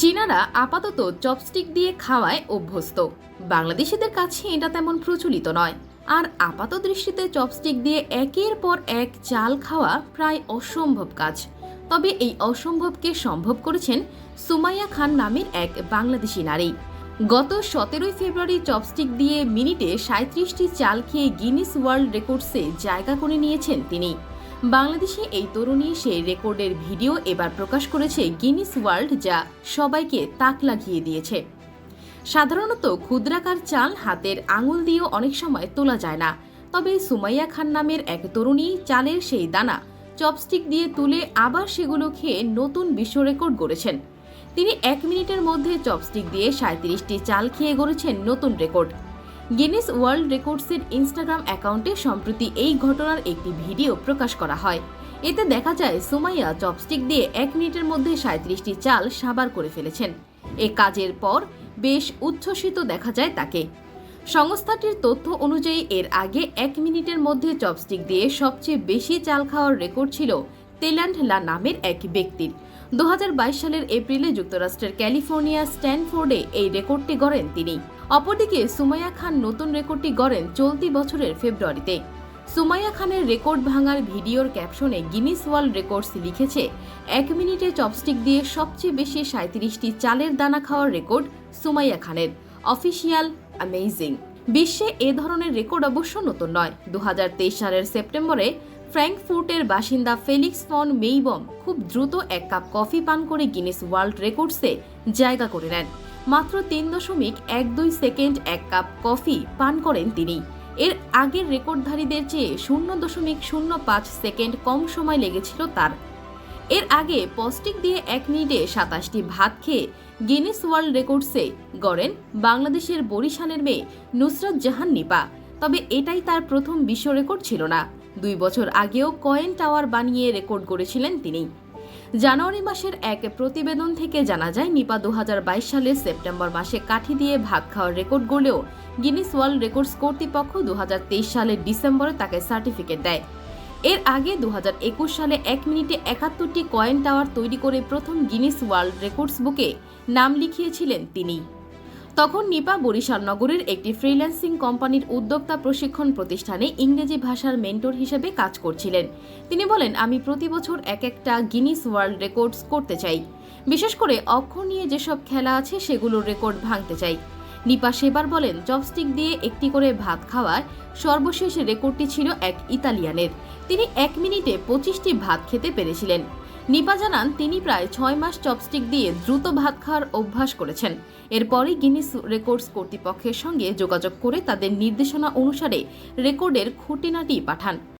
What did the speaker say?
চীনারা আপাতত চপস্টিক দিয়ে খাওয়ায় অভ্যস্ত। বাংলাদেশিদের কাছে এটা তেমন প্রচলিত নয়। আর আপাত দৃষ্টিতে চপস্টিক দিয়ে একের পর এক চাল খাওয়া প্রায় অসম্ভব কাজ। তবে এই অসম্ভবকে সম্ভব করেছেন সুমাইয়া খান নামের এক বাংলাদেশি নারী। গত 17 ফেব্রুয়ারি চপস্টিক দিয়ে মিনিটে 37টি চাল খেয়ে গিনিস ওয়ার্ল্ড রেকর্ডসে জায়গা করে নিয়েছেন তিনি। বাংলাদেশি এই তরুণী সেই রেকর্ডের ভিডিও এবার প্রকাশ করেছে গিনিস ওয়ার্ল্ড, যা সবাইকে তাক লাগিয়ে দিয়েছে। সাধারণত ক্ষুদ্রাকার চাল হাতের আঙুল দিয়েও অনেক সময় তোলা যায় না, তবে সুমাইয়া খান নামের এক তরুণী চালের সেই দানা চপস্টিক দিয়ে তুলে আবার সেগুলো খেয়ে নতুন বিশ্ব রেকর্ড গড়েছেন। তিনি 1 মিনিটের মধ্যে চপস্টিক দিয়ে 37টি চাল খেয়ে গড়েছেন নতুন রেকর্ড। গিনেস ওয়ার্ল্ড রেকর্ডসের ইনস্টাগ্রাম অ্যাকাউন্টে সম্প্রতি এই ঘটনার একটি ভিডিও প্রকাশ করা হয়। এতে দেখা যায় সুমাইয়া চপস্টিক দিয়ে 1 মিনিটের মধ্যে 37টি চাল সাবার করে ফেলেছেন। এ কাজের পর বেশ উচ্ছ্বসিত দেখা যায় তাকে। সংস্থাটির তথ্য অনুযায়ী এর আগে 1 মিনিটের মধ্যে চপস্টিক দিয়ে সবচেয়ে বেশি চাল খাওয়ার রেকর্ড ছিল তেল্যান্ড লা নামের এক ব্যক্তির। 2022 সালের এপ্রিলে যুক্তরাষ্ট্রের ক্যালিফোর্নিয়া স্ট্যানফোর্ডে এই রেকর্ডটি গড়েন তিনি। অপরদিকে সুমাইয়া খান নতুন রেকর্ডটি গড়েন চলতি বছরের ফেব্রুয়ারিতে। সুমাইয়া খানের রেকর্ড ভাঙার ভিডিওর ক্যাপশনে গিনিস ওয়ার্ল্ড রেকর্ডস লিখেছে, 1 মিনিটে চপস্টিক দিয়ে সবচেয়ে বেশি 37টি চালের দানা খাওয়ার রেকর্ড সুমাইয়া খানের। Official amazing. বিশ্বে এ ধরনের রেকর্ড অবশ্য নতুন নয়। 2023 সালের সেপ্টেম্বরে ফ্র্যাঙ্কফুর্টের বাসিন্দা ফেলিক্স ফন মেইবম খুব দ্রুত 1 কাপ কফি পান করে গিনেস ওয়ার্ল্ড রেকর্ডসে জায়গা করে নেন। মাত্র 3.12 সেকেন্ড 1 কাপ কফি পান করেন তিনি। এর আগের রেকর্ডধারীদের চেয়ে 0.05 সেকেন্ড কম সময় লেগেছিল তার। এর আগে পস্টিক দিয়ে 1 মিনিটে 27টি ভাত খেয়ে গিনেস ওয়ার্ল্ড রেকর্ডসে গড়েন বাংলাদেশের বরিশালের মেয়ে নুসরাত জাহান নিপা। তবে এটাই তার প্রথম বিশ্ব রেকর্ড ছিল না। 2 বছর আগেও কয়েন টাওয়ার বানিয়ে রেকর্ড গড়েছিলেন তিনি। জানুয়ারি মাসের এক প্রতিবেদন থেকে জানা যায়, নিপা 2022 সালের সেপ্টেম্বর মাসে কাঠি দিয়ে ভাত খাওয়ার রেকর্ড গড়লেও গিনিস ওয়ার্ল্ড রেকর্ডস কর্তৃপক্ষ 2023 সালের ডিসেম্বরে তাকে সার্টিফিকেট দেয়। এর আগে 2021 সালে 1 মিনিটে 71টি কয়েন টাওয়ার তৈরি করে প্রথম গিনিস ওয়ার্ল্ড রেকর্ডস বুকে নাম লিখিয়েছিলেন তিনি। তখন নিপা বরিশাল নগরের একটি ফ্রিল্যান্সিং কোম্পানির উদ্যোক্তা প্রশিক্ষণ প্রতিষ্ঠানে ইংরেজি ভাষার মেন্টর হিসেবে কাজ করছিলেন। তিনি বলেন, আমি প্রতি বছর একটা গিনিস ওয়ার্ল্ড রেকর্ডস করতে চাই। বিশেষ করে অক্ষর নিয়ে যেসব খেলা আছে সেগুলোর রেকর্ড ভাঙতে চাই। নিপা সেবার বলেন, চপস্টিক দিয়ে একটি করে ভাত খাওয়ার সর্বশেষ রেকর্ডটি ছিল এক ইতালিয়ানের। তিনি 1 মিনিটে 25টি ভাত খেতে পেরেছিলেন। নিপা জানান, তিনি প্রায় 6 মাস চপস্টিক দিয়ে দ্রুত ভাত খাওয়ার অভ্যাস করেছেন। এরপরই গিনিস রেকর্ডস কর্তৃপক্ষের সঙ্গে যোগাযোগ করে তাদের নির্দেশনা অনুসারে রেকর্ডের খুঁটিনাটি পাঠান।